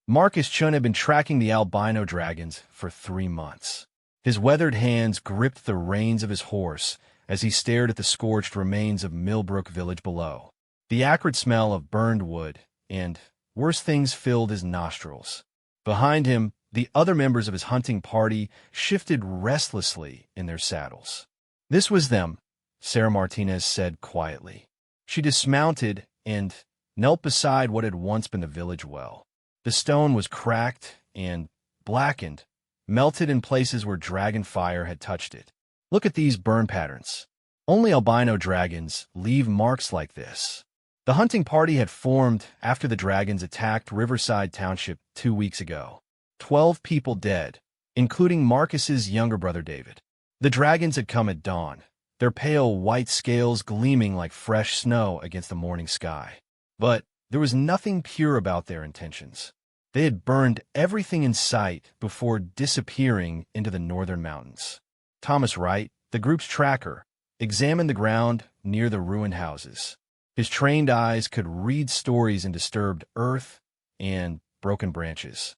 Marcus Chun had been tracking the albino dragons for 3 months. His weathered hands gripped the reins of his horse as he stared at the scorched remains of Millbrook village below. The acrid smell of burned wood and worse things filled his nostrils. Behind him, the other members of his hunting party shifted restlessly in their saddles. "This was them," Sarah Martinez said quietly. She dismounted and knelt beside what had once been the village well. The stone was cracked and blackened, melted in places where dragon fire had touched it. "Look at these burn patterns. Only albino dragons leave marks like this." The hunting party had formed after the dragons attacked Riverside Township 2 weeks ago. 12 people dead, including Marcus's younger brother David. The dragons had come at dawn, their pale white scales gleaming like fresh snow against the morning sky. But there was nothing pure about their intentions. They had burned everything in sight before disappearing into the northern mountains. Thomas Wright, the group's tracker, examined the ground near the ruined houses. His trained eyes could read stories in disturbed earth and broken branches.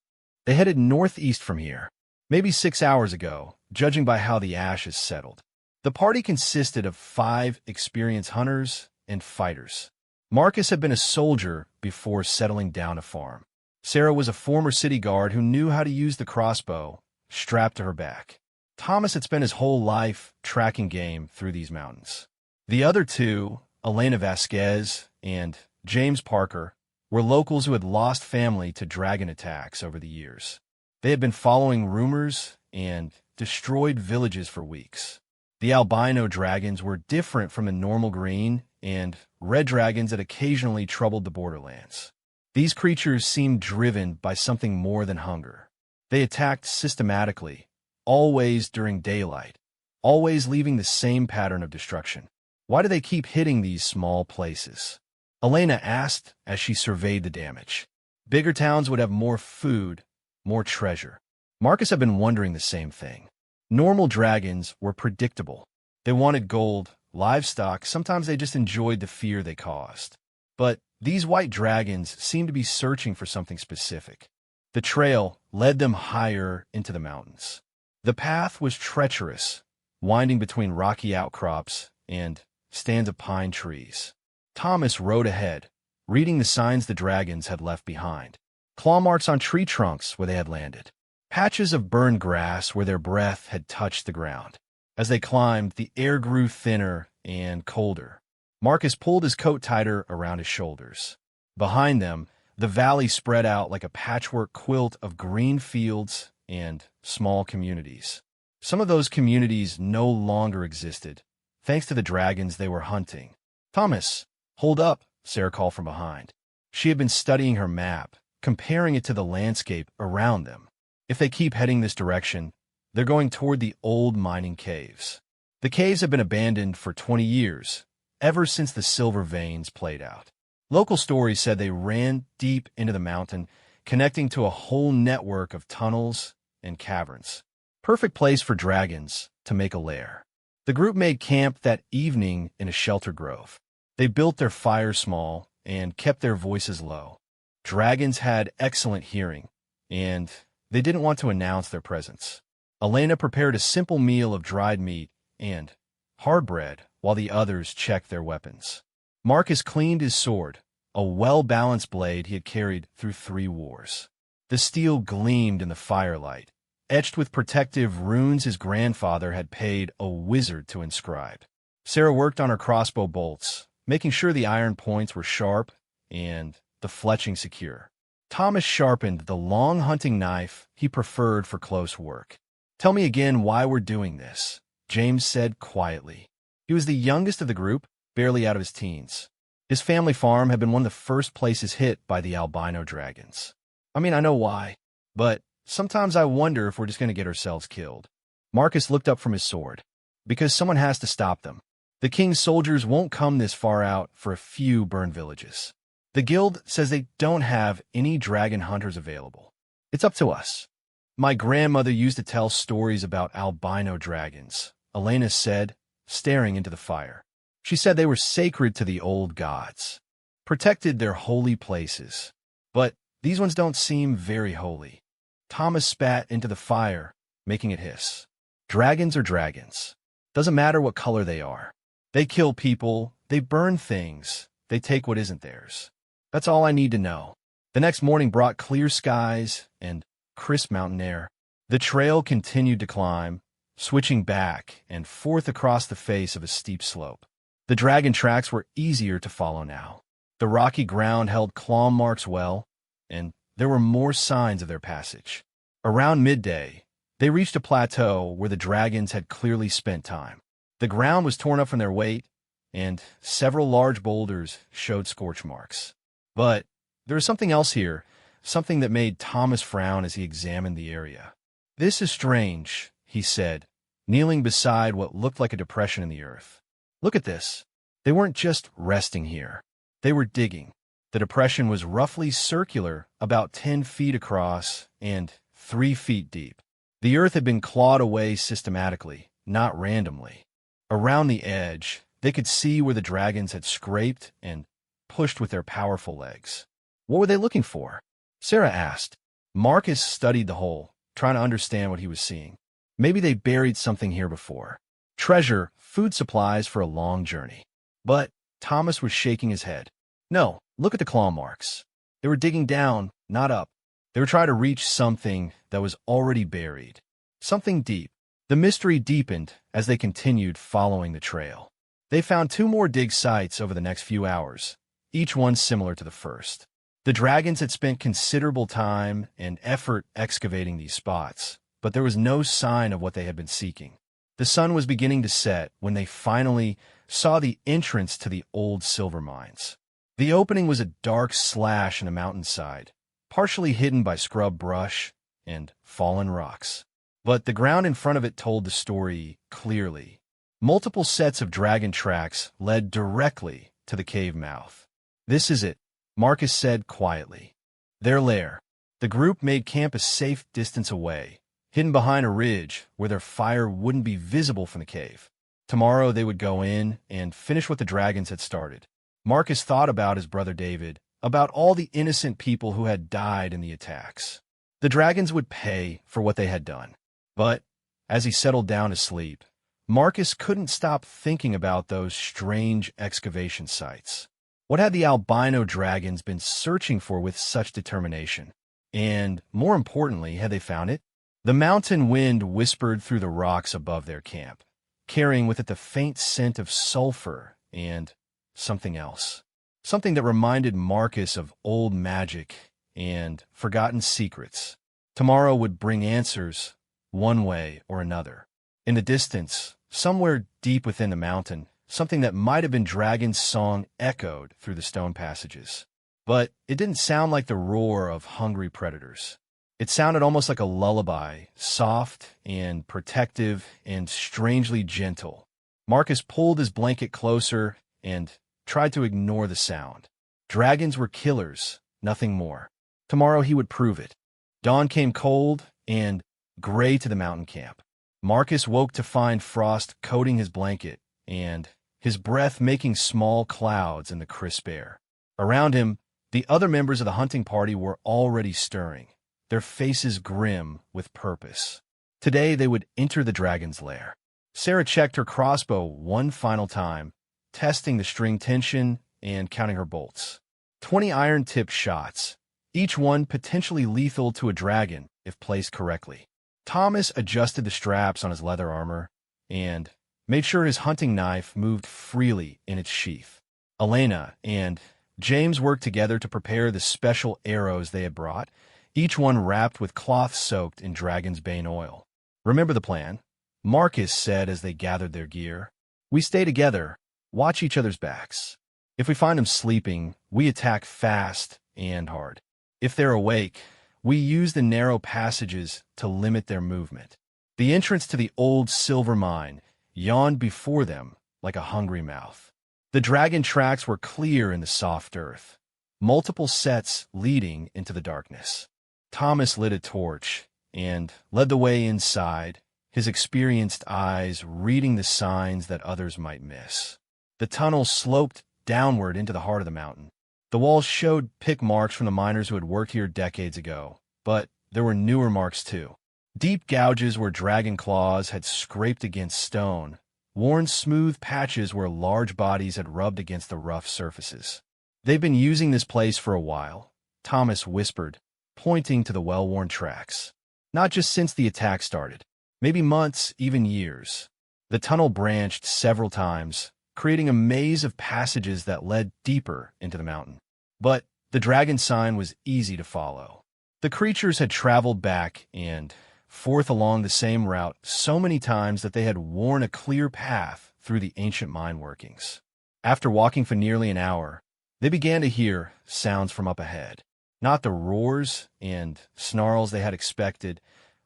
They headed northeast from here, maybe 6 hours ago, judging by how the ashes settled. The party consisted of 5 experienced hunters and fighters. Marcus had been a soldier before settling down to farm. Sarah was a former city guard who knew how to use the crossbow strapped to her back. Thomas had spent his whole life tracking game through these mountains. The other 2, Elena Vasquez and James Parker, were locals who had lost family to dragon attacks over the years. They had been following rumors and destroyed villages for weeks. The albino dragons were different from the normal green and red dragons that occasionally troubled the borderlands. These creatures seemed driven by something more than hunger. They attacked systematically, always during daylight, always leaving the same pattern of destruction. "Why do they keep hitting these small places?" Elena asked as she surveyed the damage. Bigger towns would have more food, more treasure. Marcus had been wondering the same thing. Normal dragons were predictable. They wanted gold, livestock, sometimes they just enjoyed the fear they caused. But these white dragons seemed to be searching for something specific. The trail led them higher into the mountains. The path was treacherous, winding between rocky outcrops and stands of pine trees. Thomas rode ahead, reading the signs the dragons had left behind. Claw marks on tree trunks where they had landed. Patches of burned grass where their breath had touched the ground. As they climbed, the air grew thinner and colder. Marcus pulled his coat tighter around his shoulders. Behind them, the valley spread out like a patchwork quilt of green fields and small communities. Some of those communities no longer existed, thanks to the dragons they were hunting. "Thomas, hold up," Sarah called from behind. She had been studying her map, comparing it to the landscape around them. If they keep heading this direction, they're going toward the old mining caves. The caves have been abandoned for 20 years, ever since the silver veins played out. Local stories said they ran deep into the mountain, connecting to a whole network of tunnels and caverns. Perfect place for dragons to make a lair. The group made camp that evening in a shelter grove. They built their fire small and kept their voices low. Dragons had excellent hearing, and they didn't want to announce their presence. Elena prepared a simple meal of dried meat and hard bread while the others checked their weapons. Marcus cleaned his sword, a well-balanced blade he had carried through 3 wars. The steel gleamed in the firelight, etched with protective runes his grandfather had paid a wizard to inscribe. Sarah worked on her crossbow bolts, making sure the iron points were sharp and the fletching secure. Thomas sharpened the long hunting knife he preferred for close work. "Tell me again why we're doing this," James said quietly. He was the youngest of the group, barely out of his teens. His family farm had been one of the first places hit by the albino dragons. "I mean, I know why, but sometimes I wonder if we're just going to get ourselves killed." Marcus looked up from his sword. "Because someone has to stop them. The king's soldiers won't come this far out for a few burned villages. The guild says they don't have any dragon hunters available. It's up to us." "My grandmother used to tell stories about albino dragons," Elena said, staring into the fire. "She said they were sacred to the old gods, protected their holy places. But These ones don't seem very holy. Thomas spat into the fire, making it hiss. Dragons are dragons. Doesn't matter what color they are. They kill people, they burn things, they take what isn't theirs. That's all I need to know. The next morning brought clear skies and crisp mountain air. The trail continued to climb, switching back and forth across the face of a steep slope. The dragon tracks were easier to follow now. The rocky ground held claw marks well, and there were more signs of their passage. Around midday, they reached a plateau where the dragons had clearly spent time. The ground was torn up from their weight, and several large boulders showed scorch marks. But there was something else here, something that made Thomas frown as he examined the area. "This is strange," he said, kneeling beside what looked like a depression in the earth. "Look at this." They weren't just resting here. They were digging. The depression was roughly circular, about 10 feet across and 3 feet deep. The earth had been clawed away systematically, not randomly. Around the edge, they could see where the dragons had scraped and pushed with their powerful legs. What were they looking for? Sarah asked. Marcus studied the hole, trying to understand what he was seeing. Maybe they buried something here before. Treasure, food supplies for a long journey. But Thomas was shaking his head. No, look at the claw marks. They were digging down, not up. They were trying to reach something that was already buried. Something deep. The mystery deepened as they continued following the trail. They found 2 more dig sites over the next few hours, each one similar to the first. The dragons had spent considerable time and effort excavating these spots, but there was no sign of what they had been seeking. The sun was beginning to set when they finally saw the entrance to the old silver mines. The opening was a dark slash in the mountainside, partially hidden by scrub brush and fallen rocks. But the ground in front of it told the story clearly. Multiple sets of dragon tracks led directly to the cave mouth. "This is it," Marcus said quietly. Their lair. The group made camp a safe distance away, hidden behind a ridge where their fire wouldn't be visible from the cave. Tomorrow they would go in and finish what the dragons had started. Marcus thought about his brother David, about all the innocent people who had died in the attacks. The dragons would pay for what they had done. But as he settled down to sleep, Marcus couldn't stop thinking about those strange excavation sites. What had the albino dragons been searching for with such determination? And, more importantly, had they found it? The mountain wind whispered through the rocks above their camp, carrying with it the faint scent of sulfur and something else. Something that reminded Marcus of old magic and forgotten secrets. Tomorrow would bring answers, one way or another. In the distance, somewhere deep within the mountain, something that might have been Dragon's song echoed through the stone passages. But it didn't sound like the roar of hungry predators. It sounded almost like a lullaby, soft and protective and strangely gentle. Marcus pulled his blanket closer and tried to ignore the sound. Dragons were killers, nothing more. Tomorrow he would prove it. Dawn came cold and gray to the mountain camp. Marcus woke to find frost coating his blanket and his breath making small clouds in the crisp air. Around him, the other members of the hunting party were already stirring, their faces grim with purpose. Today they would enter the dragon's lair. Sarah checked her crossbow one final time, testing the string tension and counting her bolts. 20 iron-tipped shots, each one potentially lethal to a dragon if placed correctly. Thomas adjusted the straps on his leather armor and made sure his hunting knife moved freely in its sheath. Elena and James worked together to prepare the special arrows they had brought, each one wrapped with cloth soaked in dragon's bane oil. "Remember the plan," Marcus said as they gathered their gear. "We stay together, watch each other's backs. If we find them sleeping, we attack fast and hard. If they're awake, we use the narrow passages to limit their movement." The entrance to the old silver mine yawned before them like a hungry mouth. The dragon tracks were clear in the soft earth, multiple sets leading into the darkness. Thomas lit a torch and led the way inside, his experienced eyes reading the signs that others might miss. The tunnel sloped downward into the heart of the mountain. The walls showed pick marks from the miners who had worked here decades ago, but there were newer marks too. Deep gouges where dragon claws had scraped against stone, worn smooth patches where large bodies had rubbed against the rough surfaces. "They've been using this place for a while," Thomas whispered, pointing to the well-worn tracks. "Not just since the attack started. Maybe months, even years." The tunnel branched several times, creating a maze of passages that led deeper into the mountain. But the dragon sign was easy to follow. The creatures had traveled back and forth along the same route so many times that they had worn a clear path through the ancient mine workings. After walking for nearly an hour, they began to hear sounds from up ahead. Not the roars and snarls they had expected,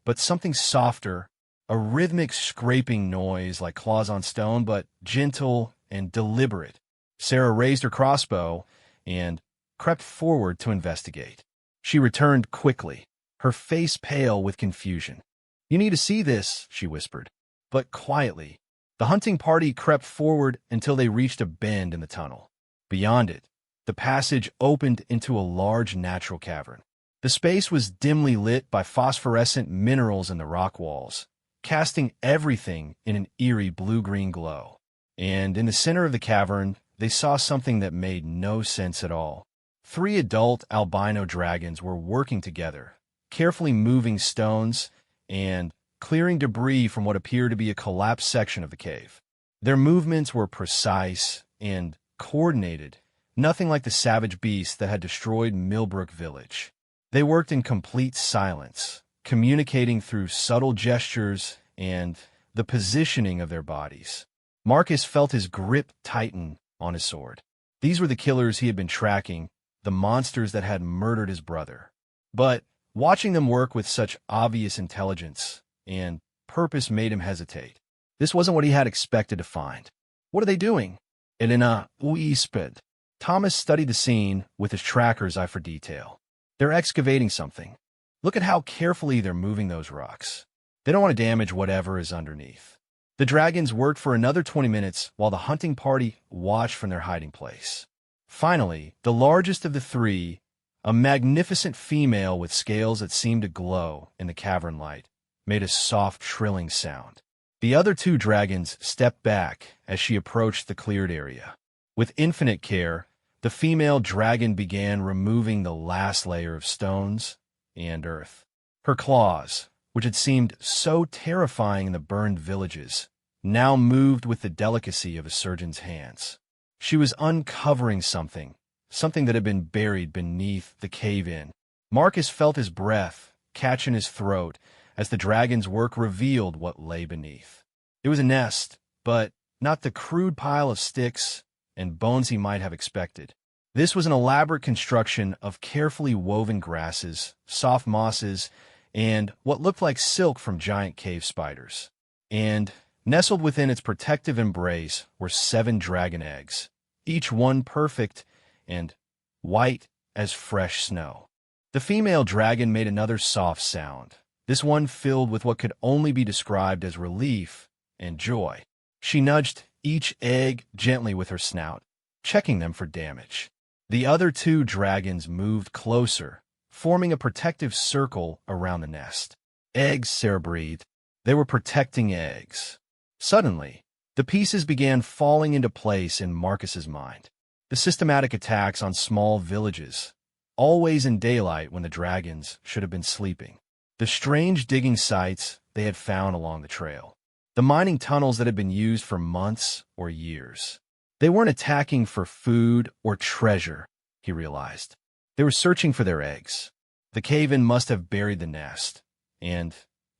but something softer, a rhythmic scraping noise like claws on stone, but gentle and deliberate. Sarah raised her crossbow and crept forward to investigate. She returned quickly, her face pale with confusion. "You need to see this," she whispered, but quietly. The hunting party crept forward until they reached a bend in the tunnel. Beyond it, the passage opened into a large natural cavern. The space was dimly lit by phosphorescent minerals in the rock walls, casting everything in an eerie blue-green glow. And in the center of the cavern, they saw something that made no sense at all. 3 adult albino dragons were working together, carefully moving stones and clearing debris from what appeared to be a collapsed section of the cave. Their movements were precise and coordinated, nothing like the savage beasts that had destroyed Millbrook Village. They worked in complete silence, communicating through subtle gestures and the positioning of their bodies. Marcus felt his grip tighten on his sword. These were the killers he had been tracking, the monsters that had murdered his brother. But watching them work with such obvious intelligence and purpose made him hesitate. This wasn't what he had expected to find. "What are they doing?" Elena whispered. Thomas studied the scene with his tracker's eye for detail. "They're excavating something. Look at how carefully they're moving those rocks. They don't want to damage whatever is underneath." The dragons worked for another 20 minutes while the hunting party watched from their hiding place. Finally, the largest of the 3, a magnificent female with scales that seemed to glow in the cavern light, made a soft trilling sound. The other 2 dragons stepped back as she approached the cleared area. With infinite care, the female dragon began removing the last layer of stones and earth. Her claws, which had seemed so terrifying in the burned villages, now moved with the delicacy of a surgeon's hands. She was uncovering something that had been buried beneath the cave-in. Marcus felt his breath catch in his throat as the dragon's work revealed what lay beneath. It was a nest, but not the crude pile of sticks and bones he might have expected. This was an elaborate construction of carefully woven grasses, soft mosses, and what looked like silk from giant cave spiders. And nestled within its protective embrace were 7 dragon eggs, each one perfect and white as fresh snow. The female dragon made another soft sound, this one filled with what could only be described as relief and joy. She nudged each egg gently with her snout, checking them for damage. The other 2 dragons moved closer, forming a protective circle around the nest. "Eggs," Sarah breathed. They were protecting eggs. Suddenly, the pieces began falling into place in Marcus's mind. The systematic attacks on small villages, always in daylight when the dragons should have been sleeping. The strange digging sites they had found along the trail. The mining tunnels that had been used for months or years. They weren't attacking for food or treasure, he realized. They were searching for their eggs. The cave-in must have buried the nest, and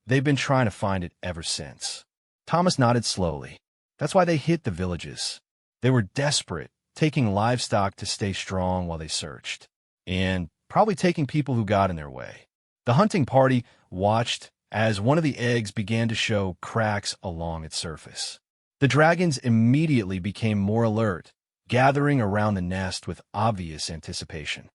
they've been trying to find it ever since. Thomas nodded slowly. That's why they hit the villages. They were desperate, taking livestock to stay strong while they searched, and probably taking people who got in their way. The hunting party watched as one of the eggs began to show cracks along its surface. The dragons immediately became more alert, gathering around the nest with obvious anticipation.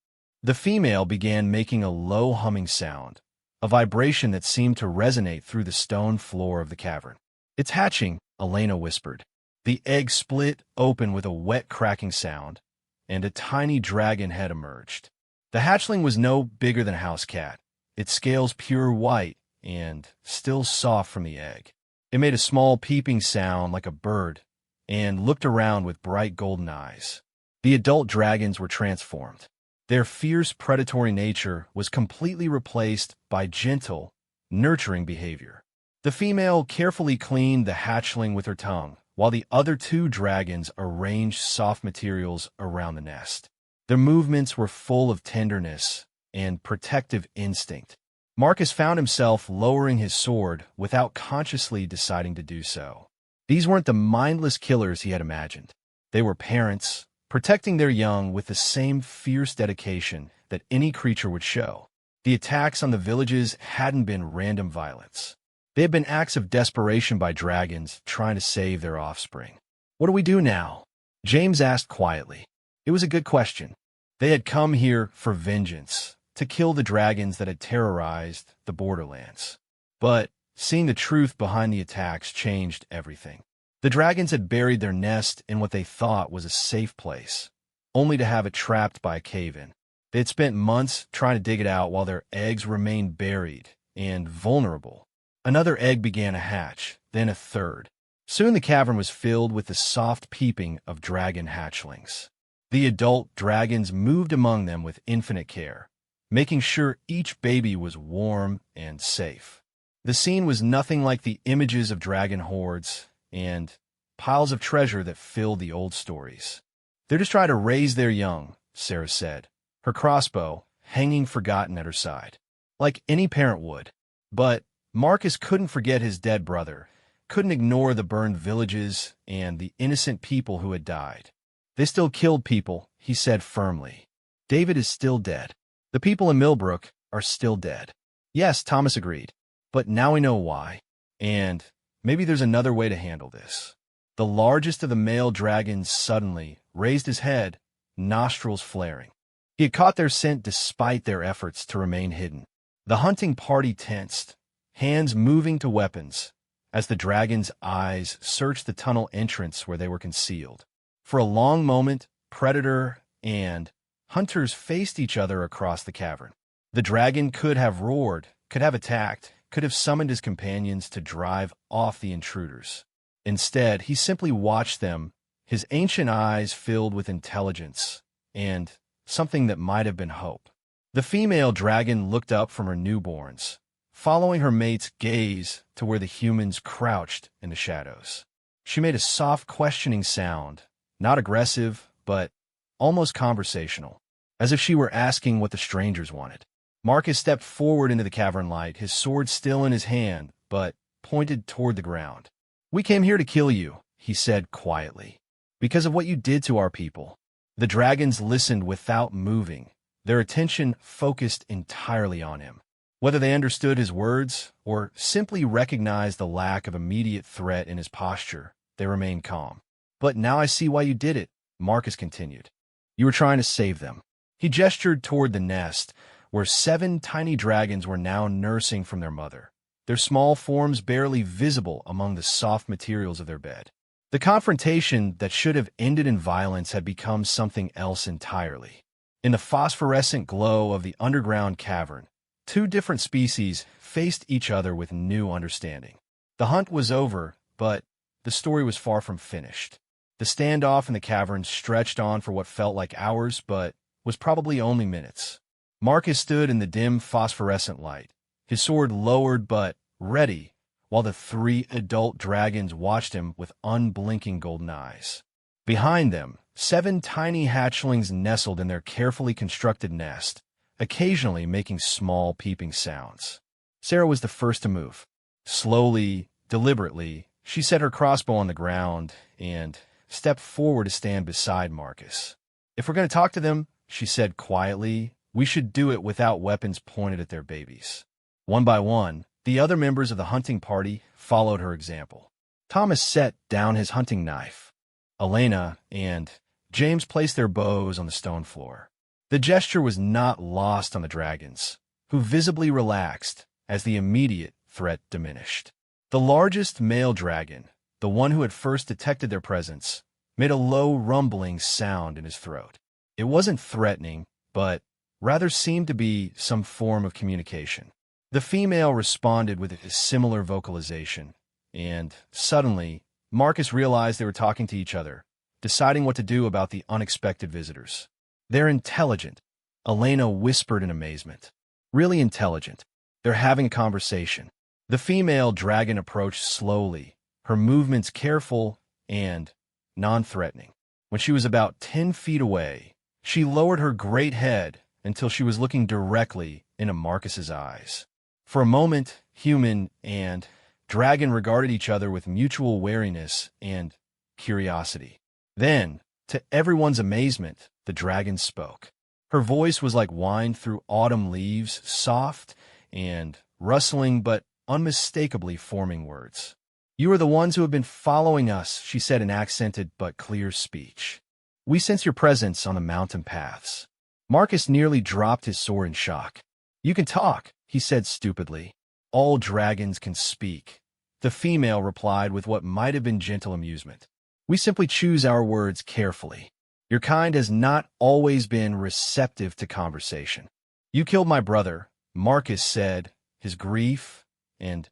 The female began making a low humming sound, a vibration that seemed to resonate through the stone floor of the cavern. "It's hatching," Elena whispered. The egg split open with a wet cracking sound, and a tiny dragon head emerged. The hatchling was no bigger than a house cat, its scales pure white and still soft from the egg. It made a small peeping sound like a bird and looked around with bright golden eyes. The adult dragons were transformed. Their fierce predatory nature was completely replaced by gentle, nurturing behavior. The female carefully cleaned the hatchling with her tongue, while the other two dragons arranged soft materials around the nest. Their movements were full of tenderness and protective instinct. Marcus found himself lowering his sword without consciously deciding to do so. These weren't the mindless killers he had imagined. They were parents, protecting their young with the same fierce dedication that any creature would show. The attacks on the villages hadn't been random violence. They had been acts of desperation by dragons trying to save their offspring. "What do we do now?" James asked quietly. It was a good question. They had come here for vengeance, to kill the dragons that had terrorized the borderlands. But seeing the truth behind the attacks changed everything. The dragons had buried their nest in what they thought was a safe place, only to have it trapped by a cave-in. They had spent months trying to dig it out while their eggs remained buried and vulnerable. Another egg began to hatch, then a third. Soon the cavern was filled with the soft peeping of dragon hatchlings. The adult dragons moved among them with infinite care, making sure each baby was warm and safe. The scene was nothing like the images of dragon hordes and piles of treasure that filled the old stories. "They're just trying to raise their young," Sarah said, her crossbow hanging forgotten at her side, like any parent would. But Marcus couldn't forget his dead brother, couldn't ignore the burned villages and the innocent people who had died. "They still killed people," he said firmly. "David is still dead. The people in Millbrook are still dead." "Yes," Thomas agreed. "But now we know why. And maybe there's another way to handle this." The largest of the male dragons suddenly raised his head, nostrils flaring. He had caught their scent despite their efforts to remain hidden. The hunting party tensed, hands moving to weapons, as the dragon's eyes searched the tunnel entrance where they were concealed. For a long moment, predator and hunters faced each other across the cavern. The dragon could have roared, could have attacked, could have summoned his companions to drive off the intruders. Instead, he simply watched them, his ancient eyes filled with intelligence and something that might have been hope. The female dragon looked up from her newborns, following her mate's gaze to where the humans crouched in the shadows. She made a soft questioning sound, not aggressive, but almost conversational, as if she were asking what the strangers wanted. Marcus stepped forward into the cavern light, his sword still in his hand, but pointed toward the ground. "We came here to kill you," he said quietly, "because of what you did to our people." The dragons listened without moving, their attention focused entirely on him. Whether they understood his words or simply recognized the lack of immediate threat in his posture, they remained calm. "But now I see why you did it," Marcus continued. "You were trying to save them." He gestured toward the nest, where 7 tiny dragons were now nursing from their mother, their small forms barely visible among the soft materials of their bed. The confrontation that should have ended in violence had become something else entirely. In the phosphorescent glow of the underground cavern, 2 different species faced each other with new understanding. The hunt was over, but the story was far from finished. The standoff in the cavern stretched on for what felt like hours, but was probably only minutes. Marcus stood in the dim phosphorescent light, his sword lowered but ready, while the 3 adult dragons watched him with unblinking golden eyes. Behind them, 7 tiny hatchlings nestled in their carefully constructed nest, occasionally making small peeping sounds. Sarah was the first to move. Slowly, deliberately, she set her crossbow on the ground and stepped forward to stand beside Marcus. "If we're going to talk to them," she said quietly, "we should do it without weapons pointed at their babies." One by one, the other members of the hunting party followed her example. Thomas set down his hunting knife. Elena and James placed their bows on the stone floor. The gesture was not lost on the dragons, who visibly relaxed as the immediate threat diminished. The largest male dragon, the one who had first detected their presence, made a low rumbling sound in his throat. It wasn't threatening, but rather seemed to be some form of communication. The female responded with a similar vocalization, and suddenly, Marcus realized they were talking to each other, deciding what to do about the unexpected visitors. "They're intelligent," Elena whispered in amazement. "Really intelligent. They're having a conversation." The female dragon approached slowly, her movements careful and non-threatening. When she was about 10 feet away, she lowered her great head until she was looking directly into Marcus's eyes. For a moment, human and dragon regarded each other with mutual wariness and curiosity. Then, to everyone's amazement, the dragon spoke. Her voice was like wine through autumn leaves, soft and rustling but unmistakably forming words. "You are the ones who have been following us," she said in accented but clear speech. "We sense your presence on the mountain paths." Marcus nearly dropped his sword in shock. "You can talk," he said stupidly. "All dragons can speak," the female replied with what might have been gentle amusement. "We simply choose our words carefully. Your kind has not always been receptive to conversation." "You killed my brother," Marcus said, his grief and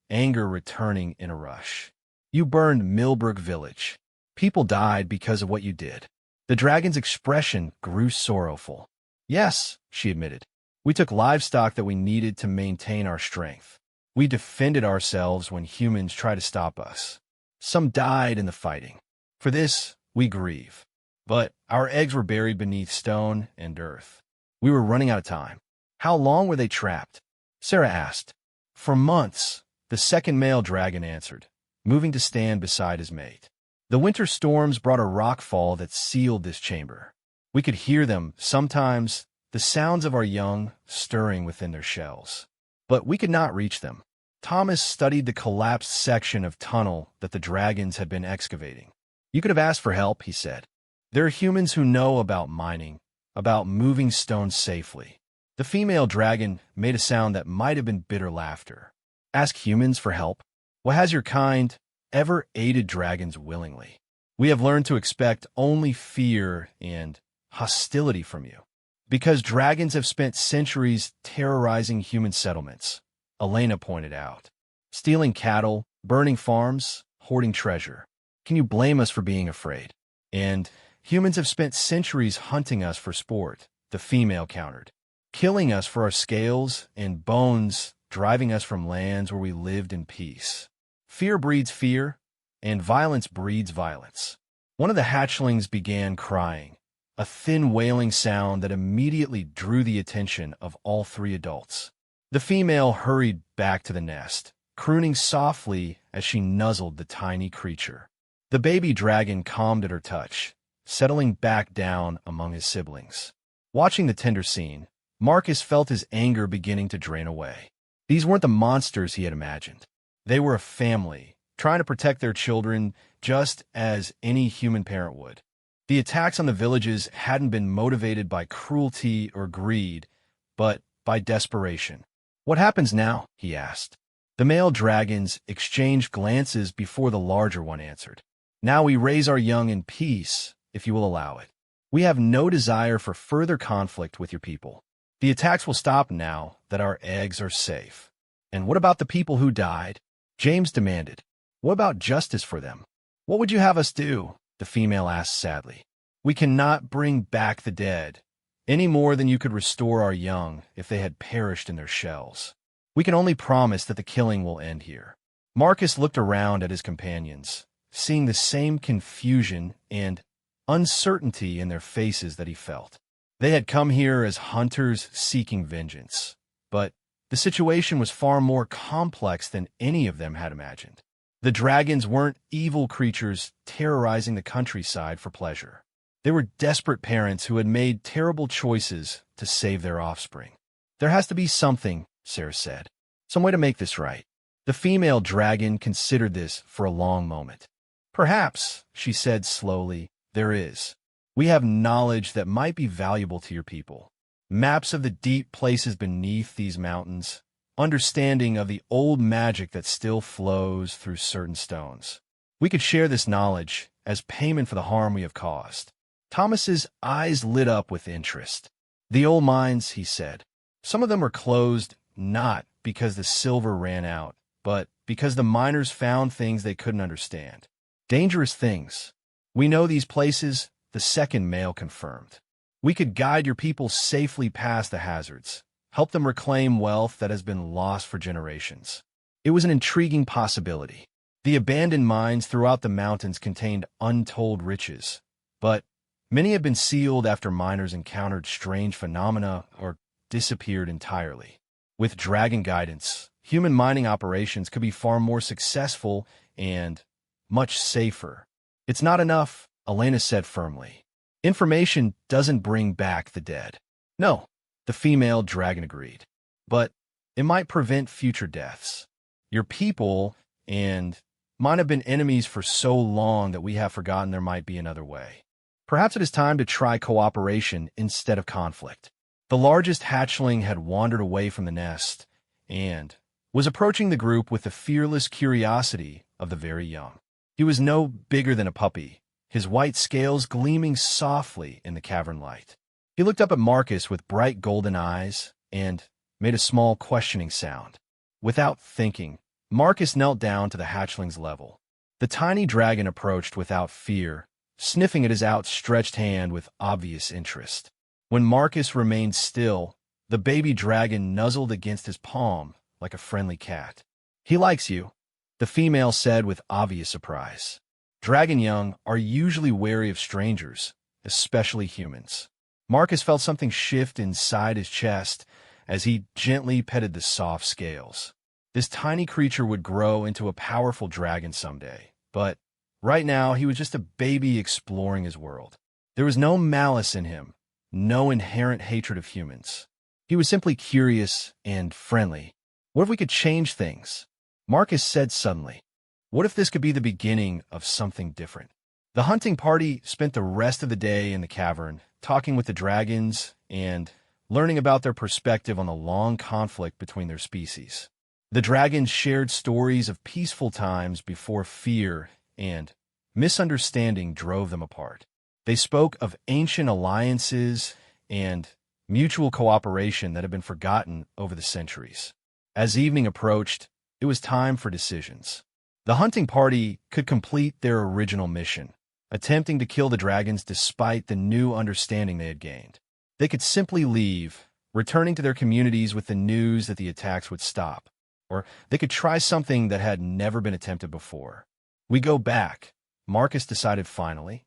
anger returning in a rush. "You burned Millbrook Village. People died because of what you did." The dragon's expression grew sorrowful. "Yes," she admitted. "We took livestock that we needed to maintain our strength. We defended ourselves when humans tried to stop us. Some died in the fighting. For this, we grieve. But our eggs were buried beneath stone and earth. We were running out of time." "How long were they trapped?" Sarah asked. "For months," the second male dragon answered, moving to stand beside his mate. "The winter storms brought a rockfall that sealed this chamber. We could hear them, sometimes, the sounds of our young stirring within their shells. But we could not reach them." Thomas studied the collapsed section of tunnel that the dragons had been excavating. "You could have asked for help," he said. "There are humans who know about mining, about moving stones safely." The female dragon made a sound that might have been bitter laughter. "Ask humans for help? Well, has your kind ever aided dragons willingly? We have learned to expect only fear and hostility from you. Because dragons have spent centuries terrorizing human settlements," Elena pointed out. "Stealing cattle, burning farms, hoarding treasure. Can you blame us for being afraid? And humans have spent centuries hunting us for sport," the female countered. "Killing us for our scales and bones, driving us from lands where we lived in peace. Fear breeds fear, and violence breeds violence." One of the hatchlings began crying, a thin wailing sound that immediately drew the attention of all three adults. The female hurried back to the nest, crooning softly as she nuzzled the tiny creature. The baby dragon calmed at her touch, settling back down among his siblings. Watching the tender scene, Marcus felt his anger beginning to drain away. These weren't the monsters he had imagined. They were a family, trying to protect their children just as any human parent would. The attacks on the villages hadn't been motivated by cruelty or greed, but by desperation. "What happens now?" he asked. The male dragons exchanged glances before the larger one answered. "Now we raise our young in peace, if you will allow it. We have no desire for further conflict with your people. The attacks will stop now that our eggs are safe." "And what about the people who died?" James demanded. "What about justice for them?" "What would you have us do?" the female asked sadly. "We cannot bring back the dead, any more than you could restore our young if they had perished in their shells. We can only promise that the killing will end here." Marcus looked around at his companions, seeing the same confusion and uncertainty in their faces that he felt. They had come here as hunters seeking vengeance, but the situation was far more complex than any of them had imagined. The dragons weren't evil creatures terrorizing the countryside for pleasure. They were desperate parents who had made terrible choices to save their offspring. "There has to be something," Sarah said. "Some way to make this right." The female dragon considered this for a long moment. "Perhaps," she said slowly, "there is. We have knowledge that might be valuable to your people. Maps of the deep places beneath these mountains, understanding of the old magic that still flows through certain stones. We could share this knowledge as payment for the harm we have caused." Thomas's eyes lit up with interest. The old mines, he said. Some of them are closed, not because the silver ran out, but because the miners found things they couldn't understand. Dangerous things. We know these places, the second male confirmed. We could guide your people safely past the hazards, help them reclaim wealth that has been lost for generations. It was an intriguing possibility. The abandoned mines throughout the mountains contained untold riches, but many had been sealed after miners encountered strange phenomena or disappeared entirely. With dragon guidance, human mining operations could be far more successful and much safer. It's not enough, Elena said firmly. Information doesn't bring back the dead. No, the female dragon agreed. But it might prevent future deaths. Your people and mine have been enemies for so long that we have forgotten there might be another way. Perhaps it is time to try cooperation instead of conflict. The largest hatchling had wandered away from the nest and was approaching the group with the fearless curiosity of the very young. He was no bigger than a puppy, his white scales gleaming softly in the cavern light. He looked up at Marcus with bright golden eyes and made a small questioning sound. Without thinking, Marcus knelt down to the hatchling's level. The tiny dragon approached without fear, sniffing at his outstretched hand with obvious interest. When Marcus remained still, the baby dragon nuzzled against his palm like a friendly cat. "He likes you," the female said with obvious surprise. Dragon young are usually wary of strangers, especially humans. Marcus felt something shift inside his chest as he gently petted the soft scales. This tiny creature would grow into a powerful dragon someday, but right now he was just a baby exploring his world. There was no malice in him, no inherent hatred of humans. He was simply curious and friendly. What if we could change things? Marcus said suddenly. What if this could be the beginning of something different? The hunting party spent the rest of the day in the cavern, talking with the dragons and learning about their perspective on the long conflict between their species. The dragons shared stories of peaceful times before fear and misunderstanding drove them apart. They spoke of ancient alliances and mutual cooperation that had been forgotten over the centuries. As evening approached, it was time for decisions. The hunting party could complete their original mission, attempting to kill the dragons despite the new understanding they had gained. They could simply leave, returning to their communities with the news that the attacks would stop. Or they could try something that had never been attempted before. We go back, Marcus decided finally.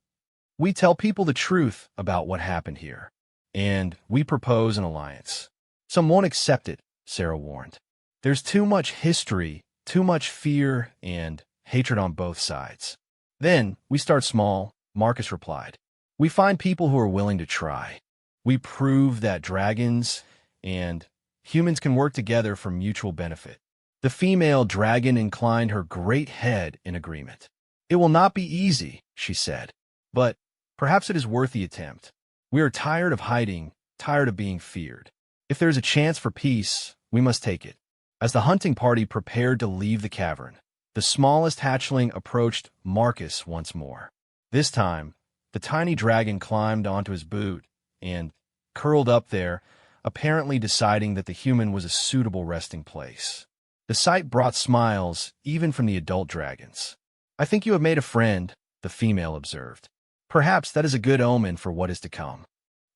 We tell people the truth about what happened here. And we propose an alliance. Some won't accept it, Sarah warned. There's too much history, too much fear, and hatred on both sides. Then we start small, Marcus replied. We find people who are willing to try. We prove that dragons and humans can work together for mutual benefit. The female dragon inclined her great head in agreement. It will not be easy, she said, but perhaps it is worth the attempt. We are tired of hiding, tired of being feared. If there is a chance for peace, we must take it. As the hunting party prepared to leave the cavern, the smallest hatchling approached Marcus once more. This time, the tiny dragon climbed onto his boot and curled up there, apparently deciding that the human was a suitable resting place. The sight brought smiles, even from the adult dragons. I think you have made a friend, the female observed. Perhaps that is a good omen for what is to come.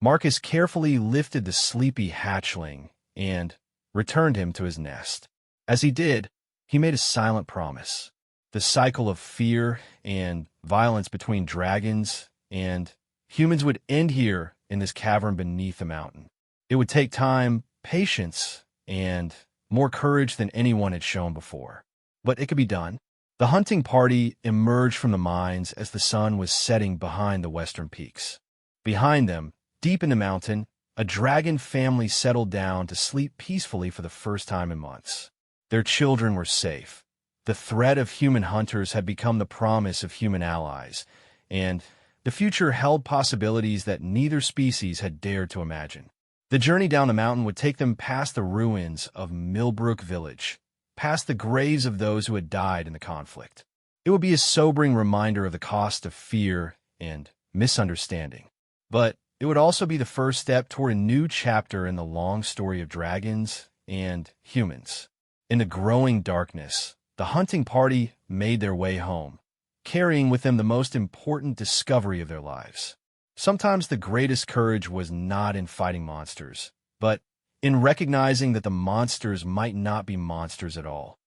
Marcus carefully lifted the sleepy hatchling and returned him to his nest. As he did, he made a silent promise. The cycle of fear and violence between dragons and humans would end here in this cavern beneath the mountain. It would take time, patience, and more courage than anyone had shown before. But it could be done. The hunting party emerged from the mines as the sun was setting behind the western peaks. Behind them, deep in the mountain, a dragon family settled down to sleep peacefully for the first time in months. Their children were safe. The threat of human hunters had become the promise of human allies, and the future held possibilities that neither species had dared to imagine. The journey down the mountain would take them past the ruins of Millbrook Village, past the graves of those who had died in the conflict. It would be a sobering reminder of the cost of fear and misunderstanding. But it would also be the first step toward a new chapter in the long story of dragons and humans. In the growing darkness, the hunting party made their way home, carrying with them the most important discovery of their lives. Sometimes the greatest courage was not in fighting monsters, but in recognizing that the monsters might not be monsters at all.